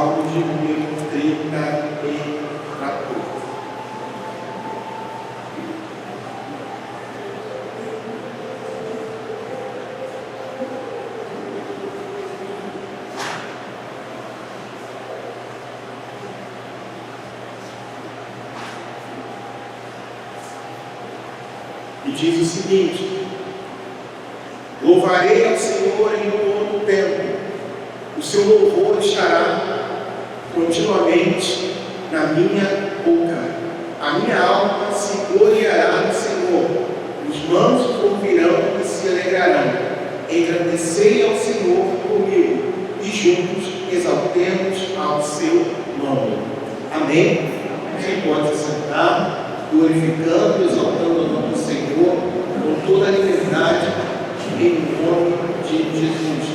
Salmo de número 34. E diz o seguinte: louvarei ao Senhor em todo o tempo, o seu louvor estará continuamente na minha boca. A minha alma se gloriará no Senhor, os mansos ouvirão e se alegrarão. Engrandecei ao Senhor comigo, e juntos exaltemos ao seu nome. Amém? Quem pode se sentar, glorificando, exaltando o nome do Senhor, com toda a liberdade, em nome de Jesus.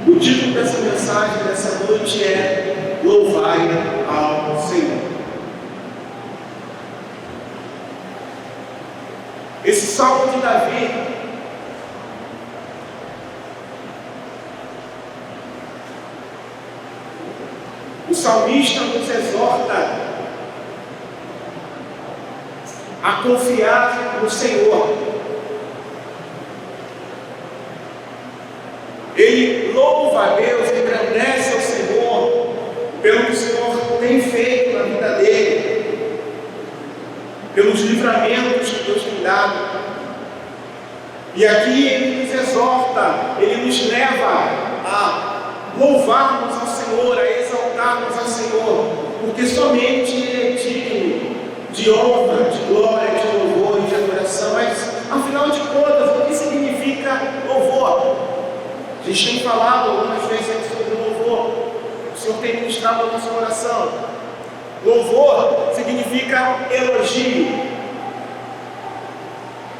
O título dessa mensagem dessa noite é Louvai ao Senhor. Esse salmo de Davi o salmista nos exorta a confiar no Senhor. Ele louva a Deus, engrandece ao Senhor pelo que o Senhor tem feito na vida dele, pelos livramentos que Deus tem dado. E aqui ele nos exorta, ele nos leva a louvarmos ao Senhor, a exaltarmos ao Senhor, porque somente Ele é digno de honra, de glória, de louvor e de adoração. Mas, afinal de contas, o que significa louvor? A gente tem falado algumas vezes sobre louvor. O Senhor tem ministrado ao nosso coração. Louvor significa elogio.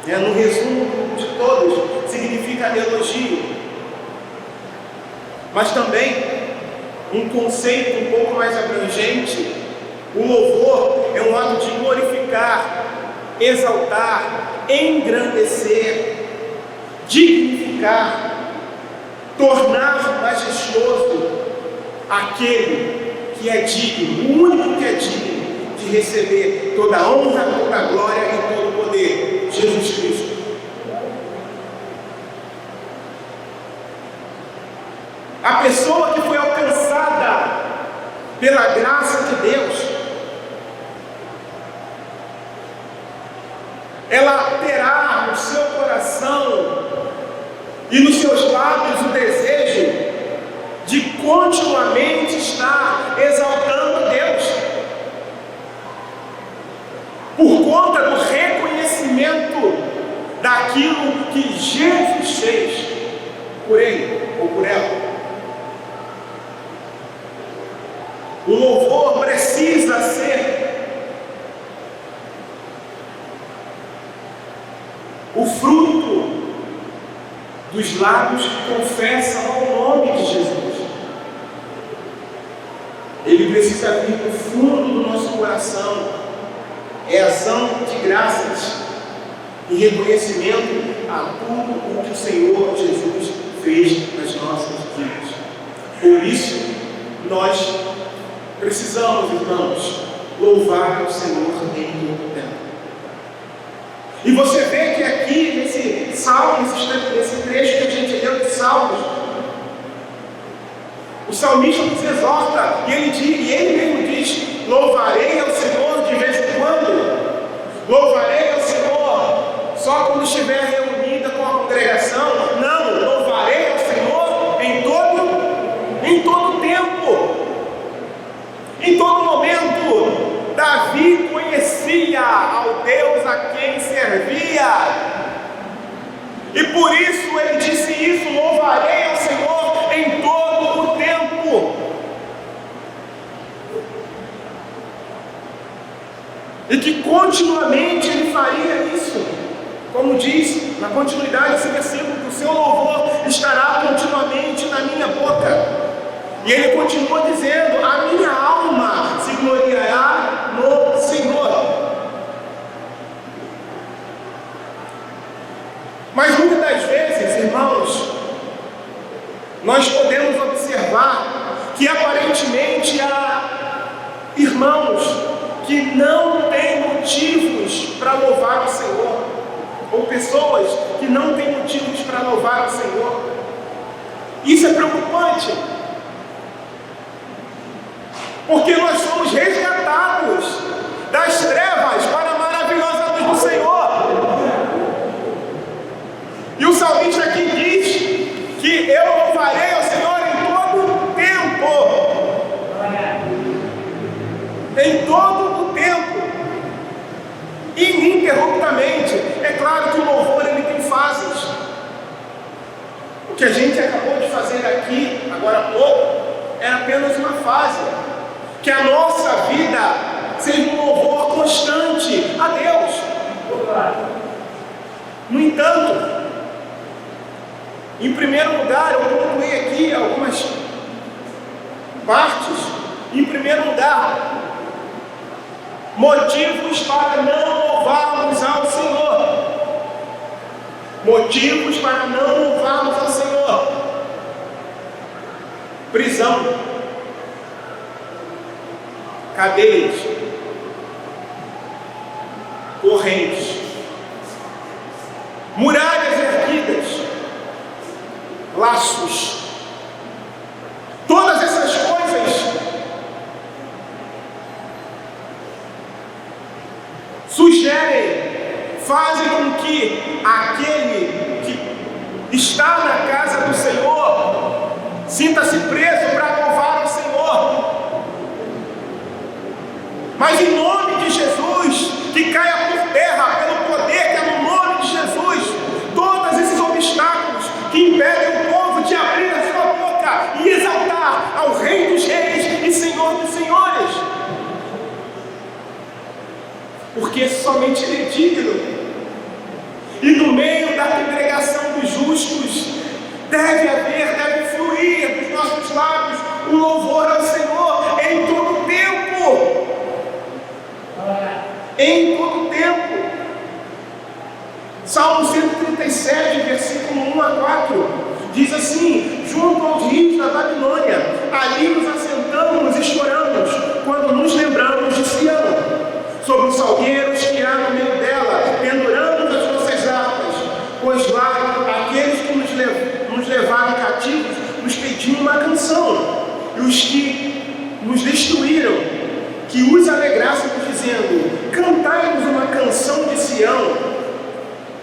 No resumo de todos, significa elogio. Mas também, um conceito um pouco mais abrangente, o louvor é um ato de glorificar, exaltar, engrandecer, dignificar, tornar majestoso aquele que é digno, o único que é digno de receber toda a honra, toda a glória e todo o poder, Jesus Cristo. A pessoa que foi alcançada pela graça de Deus, ela terá no seu coração e nos seus lábios o desejo de continuamente estar exaltando Deus, por conta do reconhecimento daquilo que Jesus fez por ele ou por ela. O louvor precisa ser o fruto dos lábios que confessam o nome de Jesus. Ele precisa vir do fundo do nosso coração. É ação de graças e reconhecimento a tudo o que o Senhor Jesus fez nas nossas vidas. Por isso, nós precisamos, irmãos, louvar o Senhor em todo o tempo. E você vê que aqui, nesse salmo, nesse trecho que a gente leu de Salmos, o salmista nos exorta, e ele mesmo diz: louvarei ao Senhor de vez em quando, louvarei ao Senhor só quando estiver reunida com a congregação. Não, louvarei ao Senhor em todo tempo. Em todo momento, Davi conhecia ao Deus a quem servia. E por isso ele disse isso: louvarei ao Senhor em todo o tempo. E que continuamente ele faria isso. Como diz na continuidade desse versículo, que o seu louvor estará continuamente na minha boca. E ele continua dizendo: a minha alma se gloriará no Senhor. Mas muitas das vezes irmãos, nós podemos observar que aparentemente há irmãos que não têm motivos para louvar o Senhor, ou pessoas que não têm motivos para louvar o Senhor. Isso é preocupante, porque nós somos resgatados das trevas para a maravilhosa luz do Senhor. E o salmista aqui diz que eu louvarei ao Senhor em todo o tempo. Em todo o tempo. Ininterruptamente. É claro que o louvor ele tem fases. O que a gente acabou de fazer aqui, agora há pouco, é apenas uma fase. Que a nossa vida seja um louvor constante a Deus. No entanto, em primeiro lugar, eu concluí aqui algumas partes. Em primeiro lugar, motivos para não louvarmos ao Senhor. Motivos para não louvarmos ao Senhor. Prisão, cadeias, correntes, muralhas erguidas, laços. Todas essas coisas sugerem, fazem com que aquele que está na casa do Senhor sinta-se preso para louvar ao Senhor. Mas em nome de Jesus, que caia por terra pelo poder que é no nome de Jesus, todos esses obstáculos que impedem o povo de abrir a sua boca e exaltar ao Rei dos Reis e Senhor dos Senhores. Porque somente Ele é digno. E no meio da congregação dos justos, deve fluir dos nossos lábios o louvor ao Senhor em todo o tempo. Em todo o tempo. Salmo 137, versículo 1 a 4, diz assim: junto aos rios da Babilônia, ali nos assentamos e choramos, quando nos lembramos de Sião. Sobre os salgueiros que há no meio dela, penduramos as nossas harpas, pois lá aqueles que nos levaram cativos nos pediam uma canção, e os que nos destruíram, que os alegrássemos, dizendo: cantai-nos uma canção de Sião.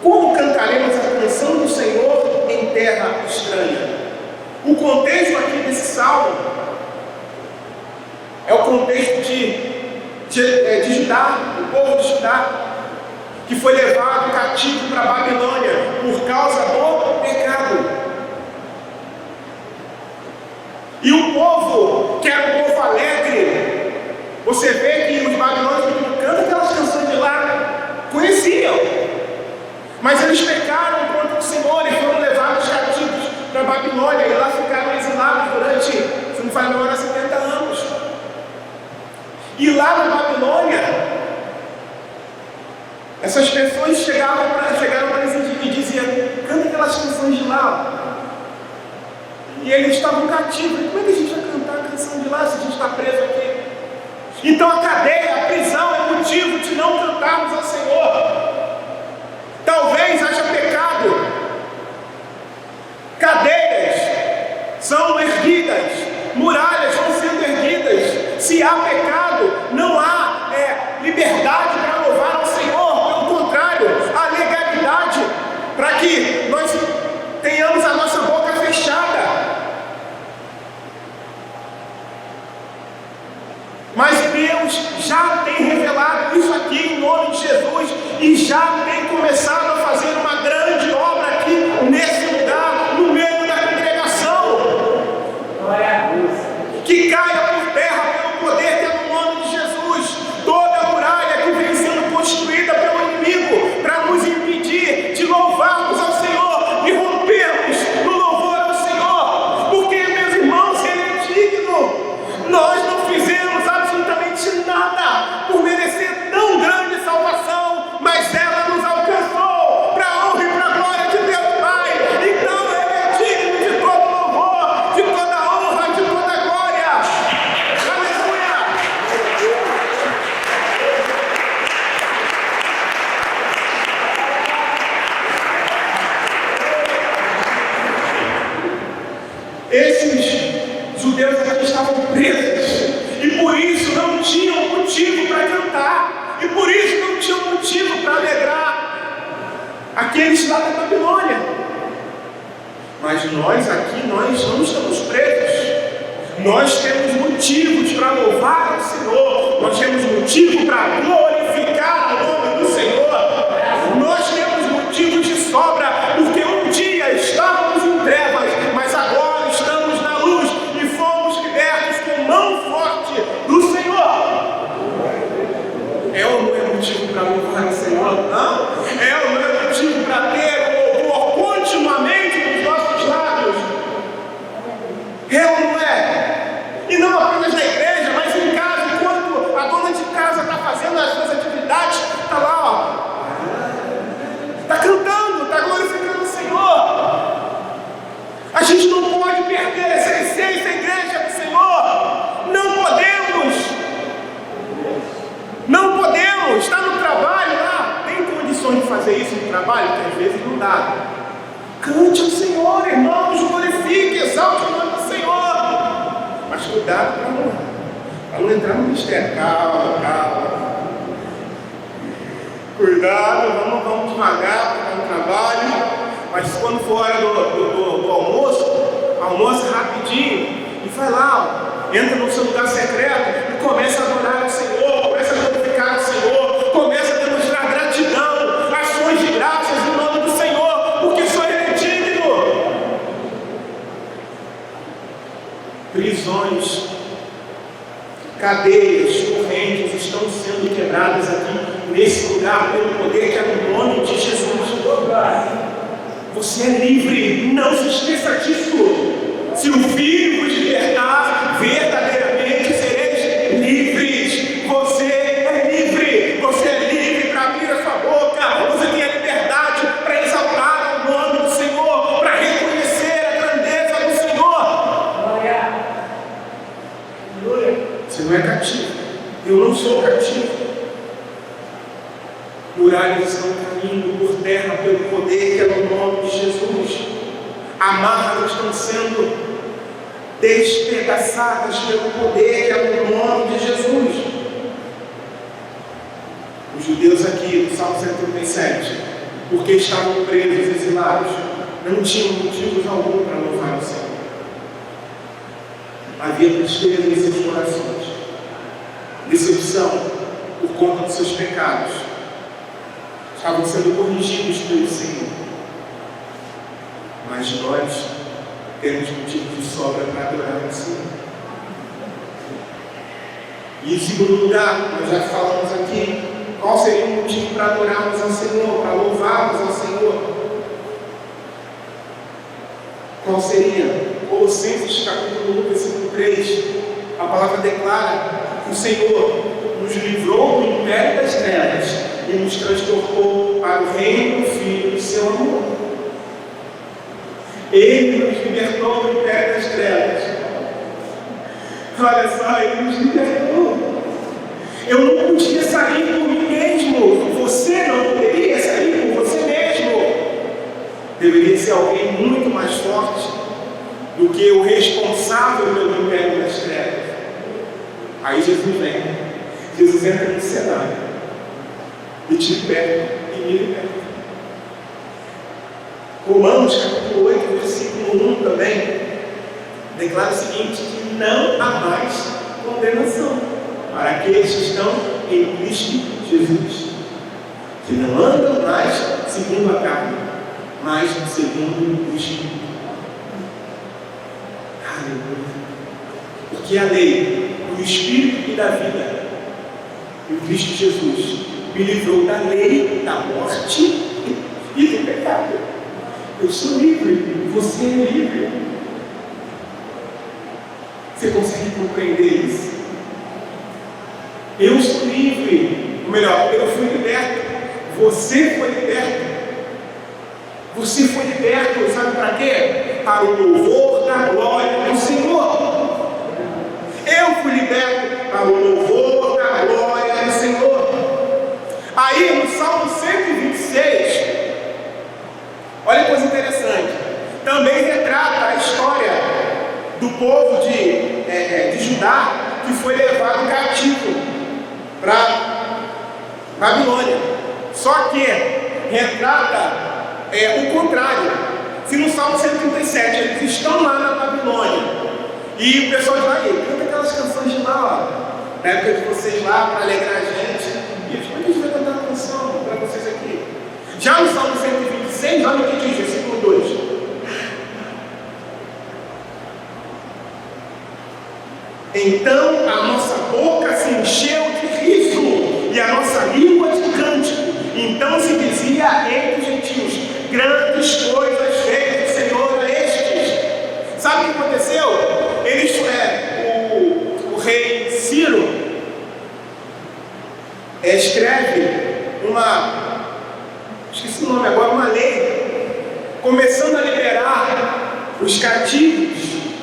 Como cantaremos a canção do Senhor em terra estranha? O contexto aqui desse salmo é o contexto de Judá, o povo de Judá, que foi levado cativo para a Babilônia por causa do pecado. E o povo, que era um povo alegre, você vê que os babilônios que cantam aquelas canções de lá, conheciam, mas eles pecaram contra o Senhor e foram levados cativos para a Babilônia, e lá ficaram exilados durante, se não faz memória, 70 anos. E lá na Babilônia, essas pessoas chegaram para eles e diziam: canta aquelas canções de lá. E eles estavam cativos. Como é que a gente vai cantar a canção de lá se a gente está preso aqui? Então a cadeia, a prisão é motivo de não cantarmos ao Senhor. Talvez haja pecado. Cadeias são erguidas, muralhas estão sendo erguidas. Se há pecado, não há liberdade para louvar ao Senhor. Pelo contrário, há legalidade para que nós tenhamos a nossa boca fechada. Mas Deus já exilado em Babilônia. Mas nós aqui, nós não estamos presos. Nós temos motivos para louvar o Senhor. Nós temos motivo para glorificar o nome do Senhor. Nós temos motivos de sobra, porque um dia estávamos em trevas, mas agora estamos na luz e fomos libertos com mão forte do Senhor. É ou não é motivo para louvar o Senhor? Não? É ou não é motivo para ter o louvor continuamente nos nossos lábios? É ou não é? E não apenas na igreja, mas em casa, enquanto a dona de casa está fazendo as suas atividades, está lá, ó, está cantando, está glorificando o Senhor. A gente não pode perder essa essência, a igreja do Senhor. Não podemos. Não podemos. Está no trabalho lá, tem condições de fazer isso no trabalho, que às vezes não dá. Cante ao Senhor, irmãos, glorifique, exalte o nome do Senhor. Mas cuidado para não entrar no mistério. Calma. Cuidado, vamos devagar, para no trabalho. Mas quando for hora do almoço, almoça rapidinho e vai lá, ó, entra no seu lugar secreto e começa a adorar o Senhor, começa a glorificar o Senhor, começa a demonstrar gratidão, ações de graças em nome do Senhor, porque o Senhor é digno. Prisões, cadeias, correntes estão sendo quebradas aqui nesse lugar pelo poder que é no nome de Jesus. Você é livre, não se esqueça disso. Se o Filho vos libertar, verdadeiramente sereis livres. Você é livre, você é livre para abrir a sua boca, você tem a liberdade para exaltar o nome do Senhor, para reconhecer a grandeza do Senhor. Você não é cativo, eu não sou cativo. Muralhas estão caindo por terra pelo poder que é no nome de Jesus. Amarras estão sendo despedaçadas pelo poder que é no nome de Jesus. Os judeus aqui, no Salmo 137, porque estavam presos, exilados, não tinham motivos algum para louvar o Senhor. Havia tristeza em seus corações, decepção por conta dos seus pecados. Estavam sendo corrigidos pelo Senhor. Mas nós temos motivo de sobra para adorar o Senhor. E em segundo lugar, nós já falamos aqui, qual seria o motivo para adorarmos ao Senhor, para louvarmos ao Senhor? Qual seria? Colossenses capítulo 1, versículo 3, a palavra declara que o Senhor nos livrou do império das trevas e nos transportou para o reino do Filho do seu amor. Ele nos libertou do império das trevas. Olha só, Ele nos libertou. Eu não podia sair por mim mesmo. Você não poderia sair por você mesmo. Deveria ser alguém muito mais forte do que o responsável pelo império das trevas. Aí Jesus vem. Jesus entra no cenário e te liberta e me liberta. Romanos capítulo 8, versículo 1 também declara o seguinte: que não há mais condenação para aqueles que estão em Cristo Jesus, que não andam mais segundo a carne, mas segundo o Espírito. Aleluia. Porque a lei do Espírito e da vida em Cristo Jesus me livrou da lei, da morte e do pecado. Eu sou livre, você é livre. Você consegue compreender isso? Eu sou livre. Ou melhor, eu fui liberto. Você foi liberto. Você foi liberto, sabe para quê? Para o louvor da glória do Senhor. Eu fui liberto para o louvor da glória do Senhor. Aí no Salmo 126, olha que coisa interessante, também retrata a história do povo de Judá, que foi levado cativo para Babilônia. Só que retrata o contrário. Se no Salmo 137 eles estão lá na Babilônia e o pessoal diz, aí, canta aquelas canções de lá, ó, na época de vocês lá, para alegrar a gente, e eles, como é que a gente vai cantar uma canção para vocês aqui? Já no Salmo 126, olha o que diz, versículo 2. Então a nossa boca se encheu de riso e a nossa língua de cântico. Então se dizia entre os gentios, grandes coisas fez o Senhor a estes. Sabe o que aconteceu? Eles, o rei Ciro escreve esqueci o nome agora, uma lei, começando a liberar os cativos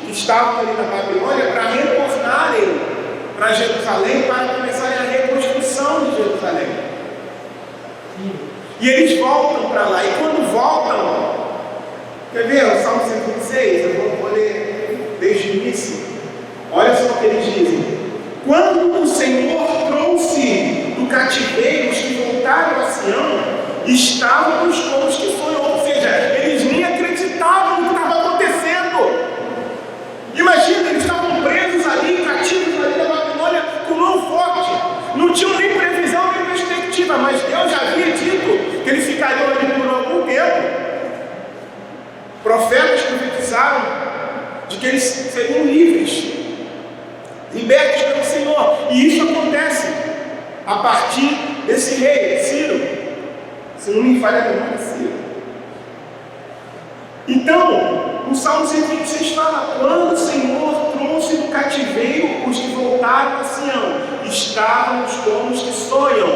que estavam ali na Babilônia para retornarem para Jerusalém, para começarem a reconstrução de Jerusalém. E eles voltam para lá, e quando voltam, quer ver o Salmo 126? Eu vou ler desde o início. Olha só o que eles dizem. Quando o Senhor trouxe do cativeiro os que voltaram a Sião, estávamos como os que foram, ou seja, eles nem acreditavam no que estava acontecendo. Imagina, eles estavam presos ali, cativos ali na Babilônia, com mão forte, não tinham nem previsão nem perspectiva, mas Deus já havia dito que eles ficariam ali por algum tempo. Profetas profetizaram de que eles seriam livres, libertos pelo Senhor, e isso acontece a partir desse rei, Ciro. Se não me falha a memória, Ciro. Então, o Salmo 126 fala, quando o Senhor trouxe do cativeiro os que voltaram a Sião, estávamos como os que sonham.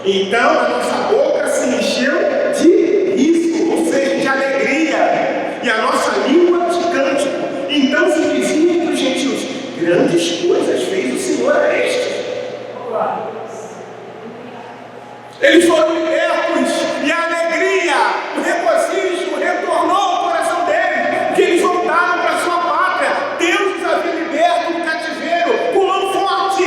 Então a nossa boca se encheu de riso, ou seja, de alegria, e a nossa língua de cântico. Então se dizia entre os gentios, grandes coisas fez o Senhor a estes. Eles foram libertos, e a alegria, o regozijo retornou ao coração deles, porque eles voltaram para a sua pátria. Deus os havia liberto do cativeiro com mão forte.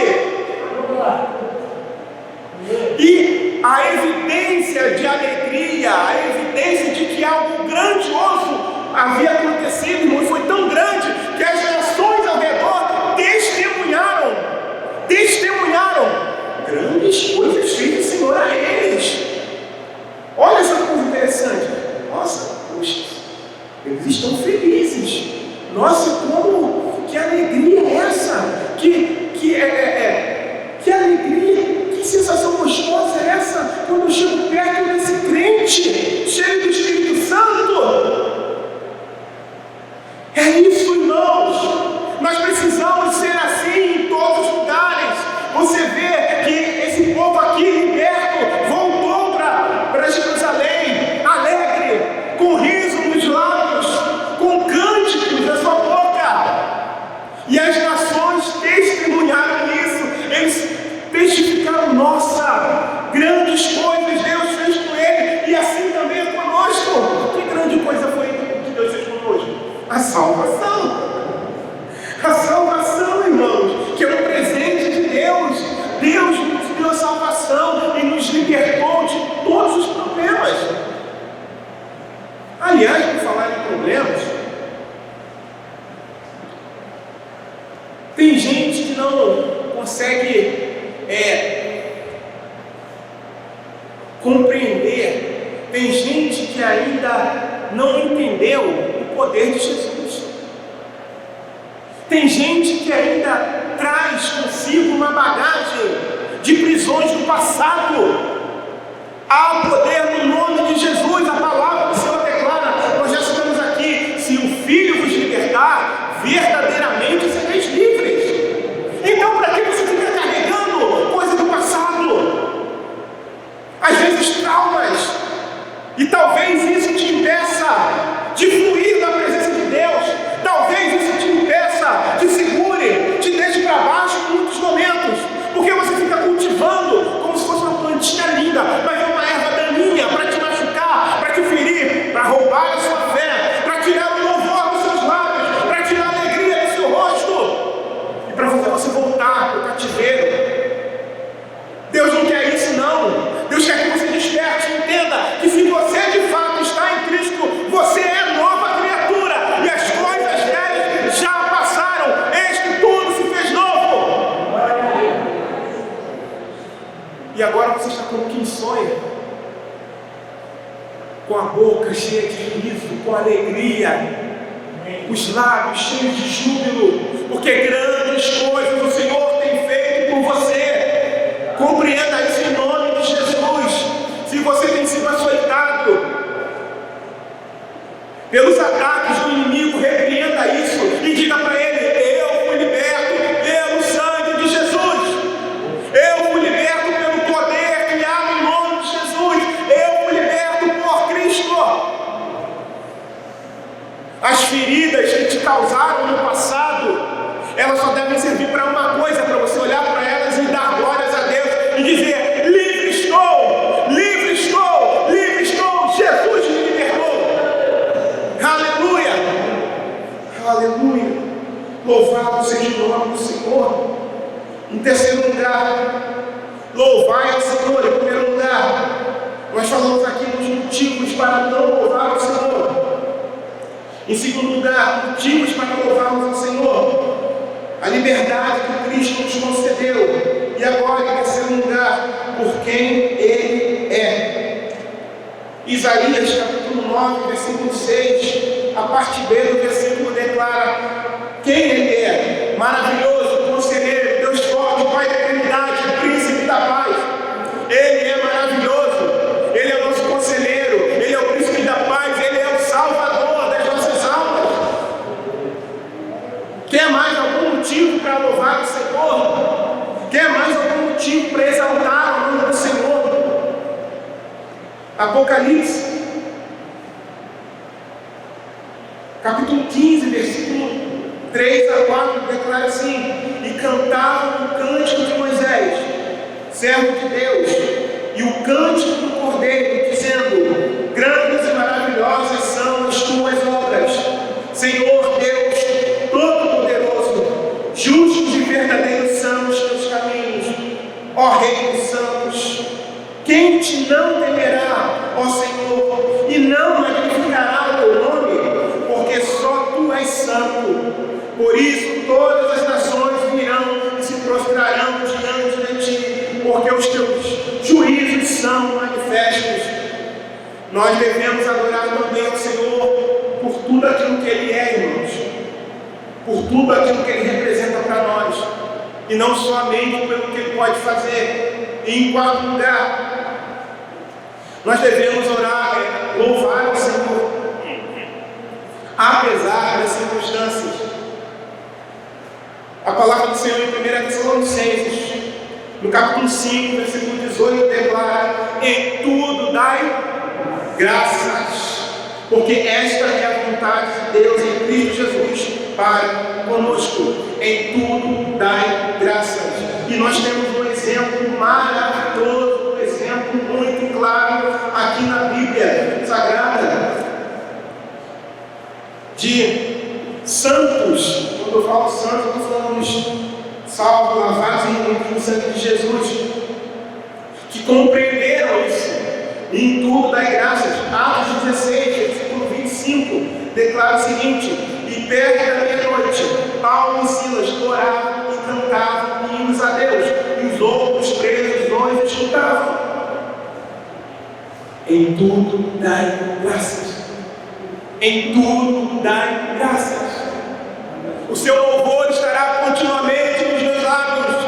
E a evidência de alegria, a evidência de que algo grandioso havia acontecido, irmão, foi tão grande que as nações ao redor testemunharam. Grandes coisas fez o Senhor a eles. Olha essa coisa interessante. Nossa, poxa, eles estão felizes. Nossa, como, que alegria é essa? Que alegria, que sensação gostosa é essa quando eu chego perto desse crente cheio do Espírito Santo? É isso, irmãos. Nós precisamos ser assim em todos os lugares. Você vê que esse povo aqui liberto voltou para Jerusalém, alegre, com riso nos lábios, com cânticos na sua boca. E as nações testemunharam isso. Eles testificaram, nossa, grandes coisas Deus fez com ele, e assim também é conosco. Que grande coisa foi que Deus fez conosco? A salvação. A salvação, irmãos, que é um presente de Deus. Deus nos deu a salvação e nos libertou de todos os problemas. Aliás, por falar em problemas, tem gente que não consegue compreender, tem gente que ainda não entendeu o poder de Jesus. Tem gente que ainda traz consigo uma bagagem de prisões do passado. Há poder no nome de Jesus. A palavra do Senhor declara, nós já estamos aqui, se o Filho vos libertar, verdadeiramente sereis livres. Então, para que você fica carregando coisa do passado? Às vezes traumas, e talvez isso te impeça de fluir na presença de Deus. Talvez isso te impeça, te segure, te deixe para baixo em muitos momentos, porque você fica cultivando como se fosse uma plantinha linda, mas é uma erva daninha um sonho, com a boca cheia de riso, com alegria, os lábios cheios de júbilo, porque grandes coisas o Senhor tem feito por você. Compreenda isso em nome de Jesus. Se você tem sido açoitado pelos ataques do inimigo, repreenda isso e diga para ele: eu fui liberto pelo sangue de Jesus, eu fui liberto pelo poder que há no nome de Jesus, eu fui liberto por Cristo. As feridas que te causaram no passado, elas só devem servir para uma coisa, para você olhar para elas e dar glórias a Deus e dizer: livre estou, livre estou, livre estou, Jesus me libertou. Aleluia, aleluia, louvado seja o nome do Senhor. Em terceiro lugar, louvai ao Senhor. Em primeiro lugar, nós falamos aqui dos motivos para não louvar ao Senhor. Em segundo lugar, motivos para louvarmos ao Senhor: a liberdade que Cristo nos concedeu. E agora, em terceiro lugar, por quem Ele é. Isaías capítulo 9, versículo 6, a parte B do versículo declara quem Ele é: maravilhoso, conselheiro, Deus forte, Pai da eternidade, príncipe da paz. Ele é maravilhoso, Ele é o nosso conselheiro, Ele é o príncipe da paz, Ele é o salvador das nossas almas. Quer mais algum motivo para louvar o Senhor? Quer mais algum motivo para exaltar o nome do Senhor? Apocalipse capítulo 15, versículo 3 a 4 declara assim: e cantavam o cântico de Moisés, servo de Deus, e o cântico do Cordeiro, dizendo: grandes e maravilhosas são as tuas obras, Senhor Deus Todo-Poderoso, justos e verdadeiros são os teus caminhos, ó Rei dos santos. Quem te não temerá, ó Senhor, e não magnificará o teu nome? Porque só tu és santo. Por isso todas as nações virão e se prostrarão diante de ti, porque os teus juízos são manifestos. Nós devemos adorar também ao Senhor por tudo aquilo que Ele é, irmãos, por tudo aquilo que Ele representa para nós, e não somente pelo que Ele pode fazer. E em quarto lugar, nós devemos louvar ao Senhor, apesar das circunstâncias. A palavra do Senhor em 1 Tessalonicenses, no capítulo 5, versículo 18, declara: em tudo dai graças, porque esta é a vontade de Deus em Cristo Jesus para conosco. Em tudo dai graças. E nós temos um exemplo maravilhoso, um exemplo muito claro aqui na Bíblia Sagrada de santos. Quando eu falo santos, eu estou falando dos salvos, lavados e remidos no sangue de Jesus, que compreenderam isso. E em tudo dai graças. Atos 16, versículo 25, declara o seguinte: e perto da meia-noite, Paulo e Silas oravam e cantavam hinos a Deus, e os outros presos os escutavam. Em tudo dai graças. Em tudo dai graças. O seu louvor estará continuamente nos meus lábios.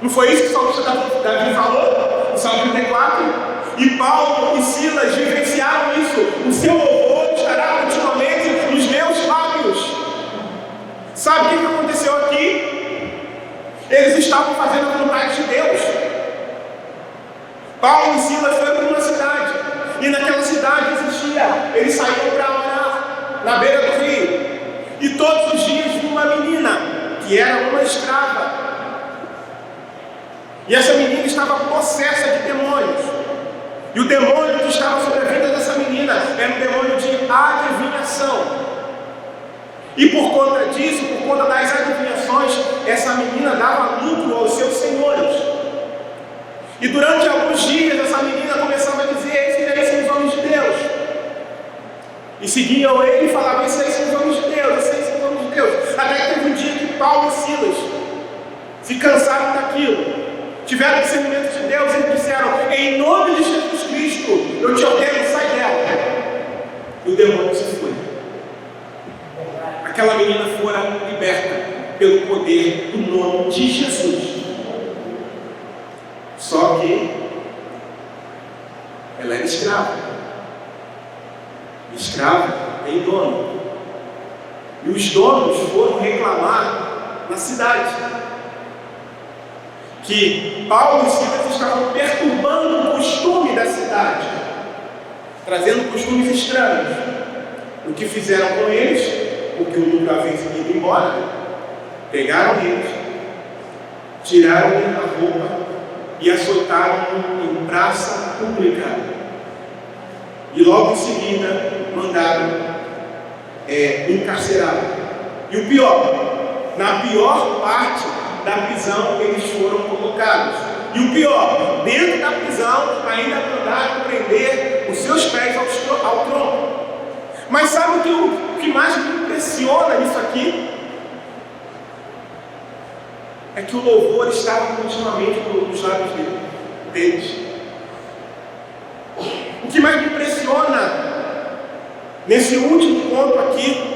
Não foi isso que o salmista Davi falou? No Salmo 34? E Paulo e Silas vivenciaram isso. O seu louvor estará continuamente nos meus lábios. Sabe o que aconteceu aqui? Eles estavam fazendo a vontade de Deus. Paulo e Silas foram para uma cidade, e naquela cidade existia, eles saíram para orar na beira do rio, e todos os dias vinha uma menina que era uma escrava, e essa menina estava possessa de demônios, e o demônio que estava sobre a vida dessa menina era um demônio de adivinhação. E por conta disso, por conta das adivinhações, essa menina dava lucro aos seus senhores. E durante alguns dias essa menina começava a dizer: esses aí são os homens de Deus. E seguiam ele e falavam: esses aí são os homens de Deus, esses aí são os homens de Deus. Até que teve um dia que Paulo e Silas se cansaram daquilo, tiveram discernimento de Deus, eles disseram: em nome de Jesus Cristo, eu te ordeno, sai dela. E o demônio se foi. Aquela menina fora liberta pelo poder do nome de Jesus. Só que ela era escrava. Escrava tem dono. E os donos foram reclamar na cidade que Paulo e Silas estavam perturbando o costume da cidade, trazendo costumes estranhos. O que fizeram com eles? Porque o lucro havia ido embora, pegaram eles, tiraram-lhe a roupa e açoitaram em praça pública. E logo em seguida mandaram encarcerá-lo. E o pior, na pior parte da prisão eles foram colocados. E o pior, dentro da prisão ainda mandaram prender os seus pés ao tronco. Mas sabe o que mais me impressiona nisso aqui? É que o louvor estava continuamente nos lábios deles. O que mais me impressiona nesse último ponto aqui,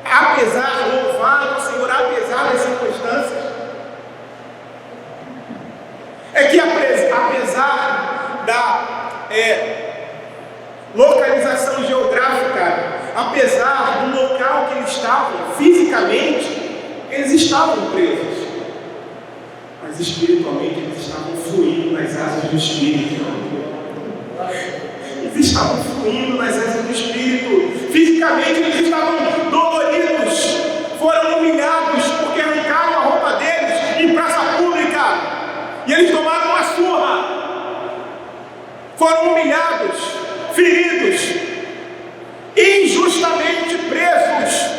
apesar, louvado ao Senhor, apesar das circunstâncias, é que apesar da localização geográfica, apesar do local que eles estavam fisicamente, eles estavam presos, mas espiritualmente eles estavam fluindo nas asas do Espírito. Eles estavam fluindo nas asas do Espírito. Fisicamente eles estavam doloridos, foram humilhados porque arrancaram a roupa deles em praça pública e eles tomaram uma surra. Foram humilhados, feridos, injustamente presos.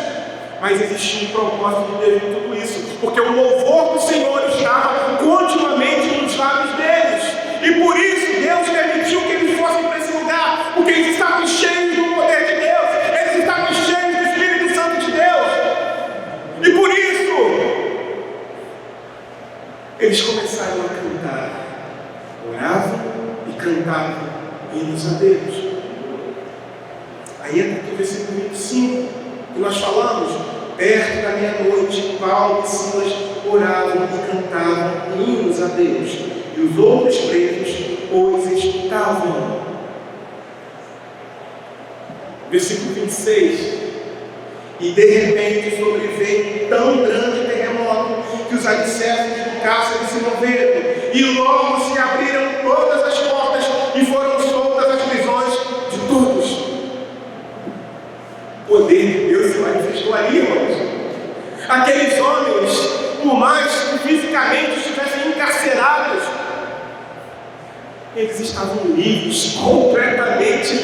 Mas existia um propósito de Deus em tudo isso, porque o louvor do Senhor estava continuamente nos lábios deles, e por isso Deus permitiu que eles fossem para esse lugar, porque eles estavam cheios do poder de Deus, eles estavam cheios do Espírito Santo de Deus, e por isso eles começaram a cantar, oravam e cantavam hinos a Deus. Aí entra aqui o versículo 25. E nós falamos, perto da meia-noite, Paulo e Silas oravam e cantavam hinos a Deus, e os outros presos os escutavam. Versículo 26. E de repente sobreveio tão grande terremoto que os alicerces do cárcere se moveram, e logo se abriram todas as portas e foram soltas as prisões de todos. O poder de Deus se manifestou ali, irmãos. Aqueles homens, por mais que fisicamente estivessem encarcerados, eles estavam livres, completamente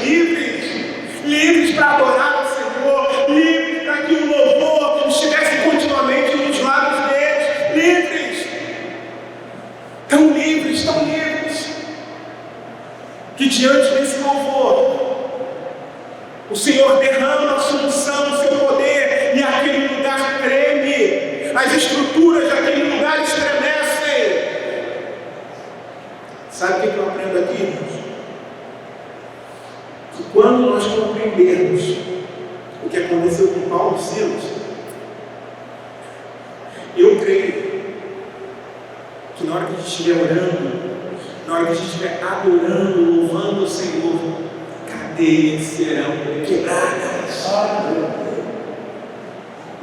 livres para adorar o Senhor, livres para que o louvor estivesse continuamente nos lábios deles, tão livres, que diante desse louvor, o Senhor derrama a sua unção, o seu poder, e aquele lugar treme, as estruturas daquele lugar estremecem. Sabe o que eu aprendo aqui, irmãos? Que quando nós compreendermos o que aconteceu com Paulo e Silas, eu creio que na hora que a gente estiver orando, na hora que a gente estiver adorando, louvando o Senhor, cadeias serão quebradas.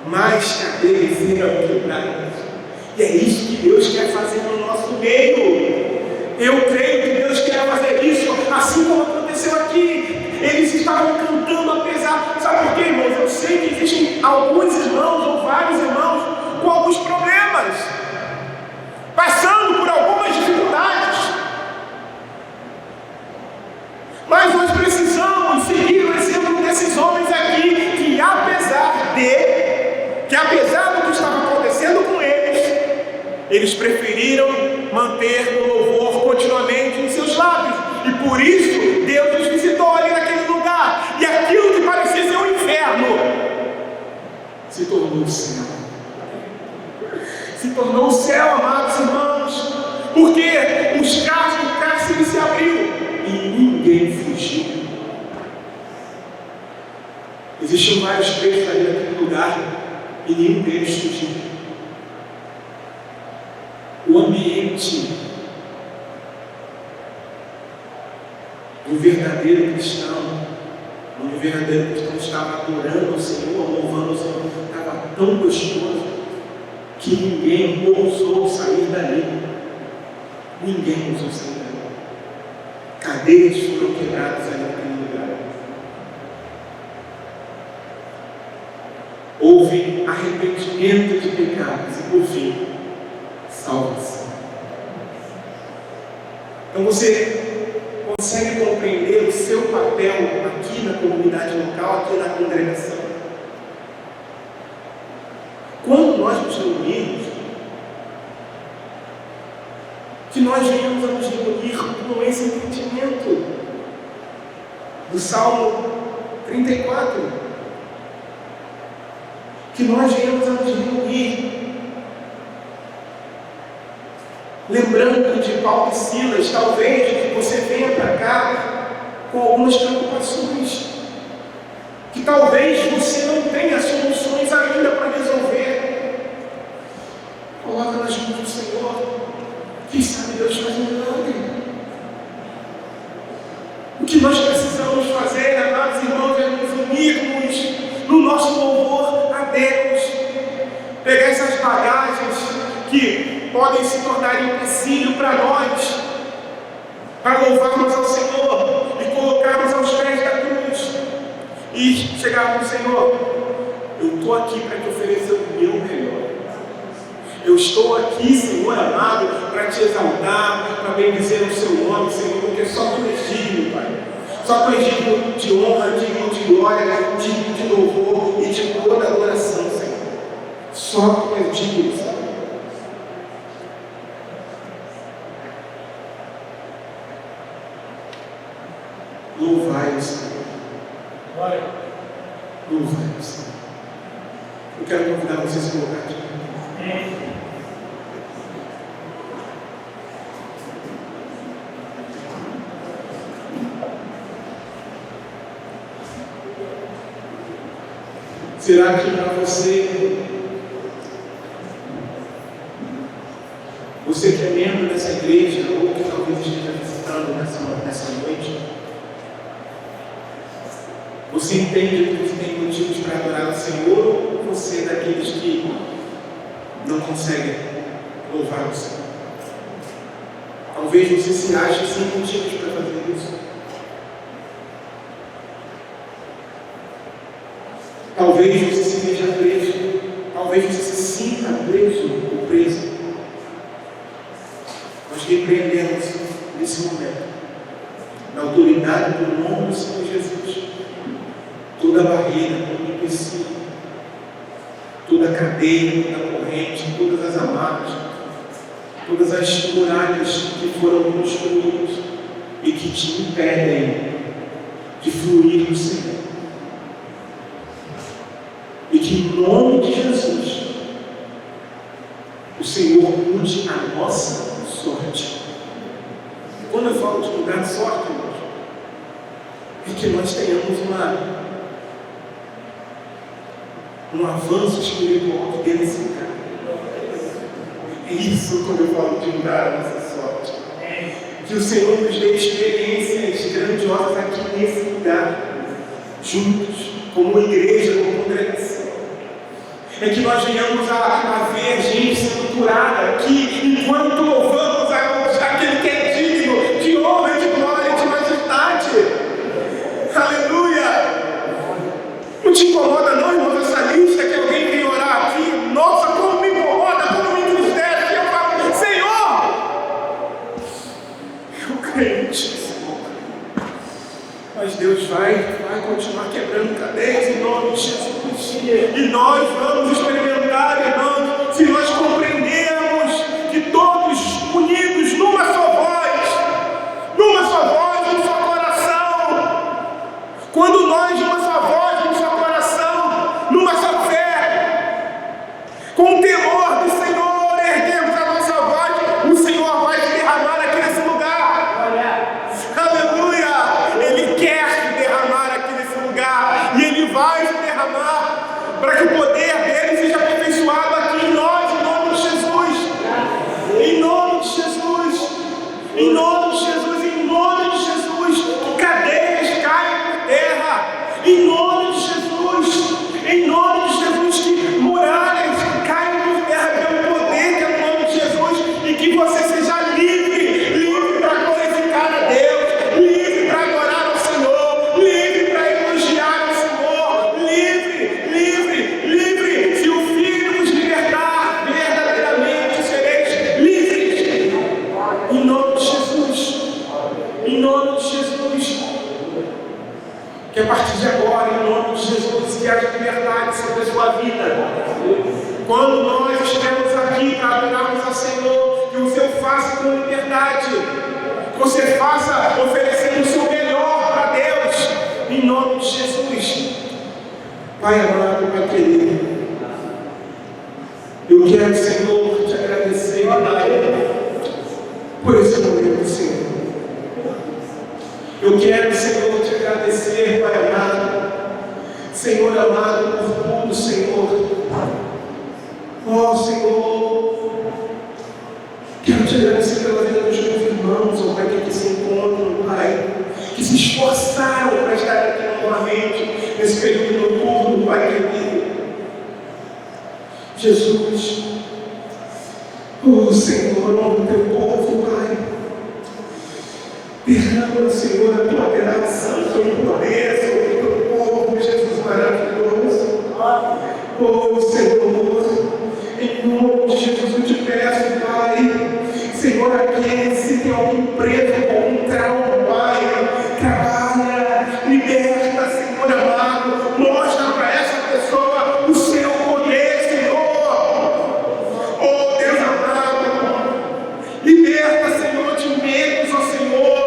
Mais cadeias serão quebradas. E é isso que Deus quer fazer no nosso meio. Eu creio que Deus quer fazer isso, assim como aconteceu aqui. Eles estavam cantando apesar. Sabe por quê, irmãos? Eu sei que existem alguns irmãos ou vários irmãos com alguns problemas, passando por algumas dificuldades. Mas nós precisamos seguir o exemplo desses homens aqui, que apesar do que estava acontecendo com eles preferiram manter o louvor continuamente em seus lábios, e por isso Deus os visitou ali naquele lugar, e aquilo que parecia ser um inferno se tornou o céu. Se tornou o céu, amados irmãos, porque o cárcere se abriu e ninguém fugiu. Existiam vários presos ali naquele lugar e nenhum deles fugiu. O ambiente do verdadeiro cristão, onde o verdadeiro cristão estava adorando o Senhor, louvando o Senhor, estava tão gostoso que ninguém ousou sair dali. Ninguém ousou sair dali. Cadeias foram quebradas ali naquele lugar. Houve arrependimento de pecados e, por fim, salvação. Então você consegue compreender o seu papel aqui na comunidade local, aqui na congregação? Quando nós nos reunimos, que nós venhamos a nos reunir com esse entendimento do Salmo 34, que nós venhamos a nos reunir lembrando de Paulo e Silas. Talvez você venha para cá com algumas preocupações, que talvez você não tenha soluções ainda para resolver. Coloca nas mãos do Senhor. Quem sabe Deus faz um milagre. O que nós precisamos fazer, amados irmãos, é nos unirmos no nosso louvor a Deus. Pegar essas bagagens que podem se tornar empecilho para nós, para louvarmos ao Senhor e colocarmos aos pés da cruz e chegarmos: Senhor, eu estou aqui para te oferecer o meu melhor. Eu estou aqui, Senhor amado, para te exaltar, para bendizer o seu nome, Senhor, porque só tu és digno, Pai. Só tu és digno de honra, digno de glória, digno de louvor e de toda adoração, Senhor. Só tu és digno, Senhor. Louvai o Senhor. Louvai o Senhor. Eu quero convidar vocês a colocar de pé. Será que para você que é membro dessa igreja, ou que talvez esteja visitando nessa noite, você entende que você tem motivos para adorar o Senhor, ou você é daqueles que não conseguem louvar o Senhor? Talvez você se ache sem motivos para fazer isso. Talvez você se veja preso, talvez você se sinta preso ou preso. Nós repreendemos nesse momento, na autoridade do nome do Senhor Jesus, toda barreira, todo empecilho, toda cadeia, toda corrente, todas as amarras, todas as muralhas que foram construídas e que te impedem de fluir no Senhor. E que em nome de Jesus o Senhor mude a nossa sorte. Quando eu falo de mudar de sorte, irmãos, é que nós tenhamos um avanço espiritual que dê nesse lugar. É isso quando eu falo de mudar a nossa sorte. Que o Senhor nos dê experiências grandiosas aqui nesse lugar, juntos, como igreja, como congregação. É que nós venhamos a ver gente sendo curada aqui, enquanto louvamos aquele que é digno de honra, de glória, de majestade. Aleluia! Não te incomoda não, irmão, essa lista que alguém vem orar aqui? Nossa, como me incomoda, como me entristece. Eu falo: Senhor, eu crente, Senhor. Mas Deus vai continuar quebrando cadeias em nome de Jesus. E nós vamos experimentar, irmãos, se nós compreendermos que todos unidos numa só voz, num só coração. Quando nós, numa só voz, num só coração, numa só fé, com o temor do Senhor, erguemos a nossa voz, o Senhor vai vai se derramar, para que o poder dele seja aperfeiçoado aqui em nós, em nome de Jesus. Em nome de Jesus. Em nome de Jesus. Em nome de Jesus. Que cadeias caiam por terra. Em nome de Jesus. Em nome de Jesus. Que muralhas caiam por terra pelo poder que é no nome de Jesus. E que você seja livre. Livre para glorificar a Deus. Livre para adorar ao Senhor. Livre para elogiar ao Senhor. Livre, livre, livre. Se o Filho vos libertar, verdadeiramente sereis livres. Em nome de Jesus. Em nome de Jesus. Que a partir de agora, em nome de Jesus, que haja liberdade sobre a sua vida. Quando nós estivermos aqui para adorarmos ao Senhor, que o Senhor faça com liberdade. Que você faça oferecendo o seu melhor para Deus. Em nome de Jesus. Pai amado, Pai querido, eu quero, Senhor, te agradecer, Pai, por esse momento, Senhor. Eu quero, Senhor, te agradecer, Pai amado, Senhor amado, por tudo, Senhor. Ó Senhor, quero te agradecer pela vida dos meus irmãos, ó Pai, que aqui se encontram, Pai, que se esforçaram para estar aqui novamente, nesse período noturno, Pai querido. Jesus, ó Senhor, honra o teu povo, Pai. Derrama, Senhor, a tua graça, o teu poder sobre o teu povo, Jesus maravilhoso. Oh, Senhor, em nome de Jesus eu te peço, Pai, Senhor, aquele se tem alguém preso com um trauma, Pai, trabalha, liberta, Senhor amado, mostra para essa pessoa o seu poder, Senhor. Oh, Deus amado, liberta, Senhor, de medos, ó Senhor.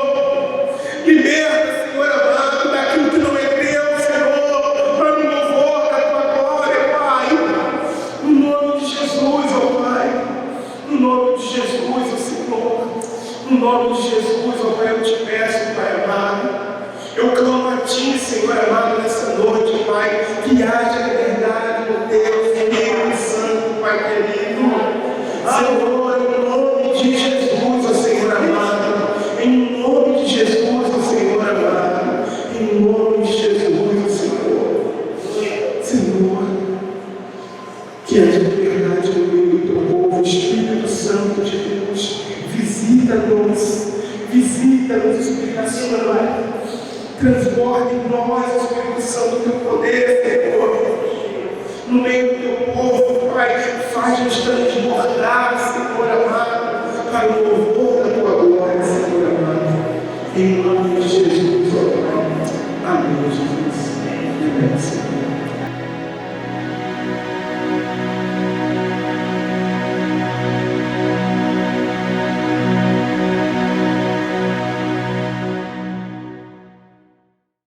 Liberta, Senhor amado, daquilo que não é teu, Senhor, para o louvor da tua glória, Pai. No nome de Jesus, ó Pai. No nome de Jesus, ó Senhor. No nome de Jesus, ó Pai, eu te peço, Pai amado. Eu clamo a Ti, Senhor amado, nessa noite, Pai, que haja liberdade no Teu Espírito Santo, Pai querido. Senhor, em nome de Jesus, ó Senhor amado. Em nome de Jesus, ó Senhor amado. Em nome de Jesus, ó Senhor. Senhor, que haja liberdade no meio do Teu povo. Espírito Santo de Deus, visita-nos, Espírito Santo. Transborde em nós, Espírito Santo, do Teu poder, Senhor. No meio do Teu povo, Pai, faz-nos transbordar, Senhor amado, para o louvor da Tua glória, Senhor amado. Em nome de Jesus, ó Pai. Amém, Jesus. Amém, Senhor.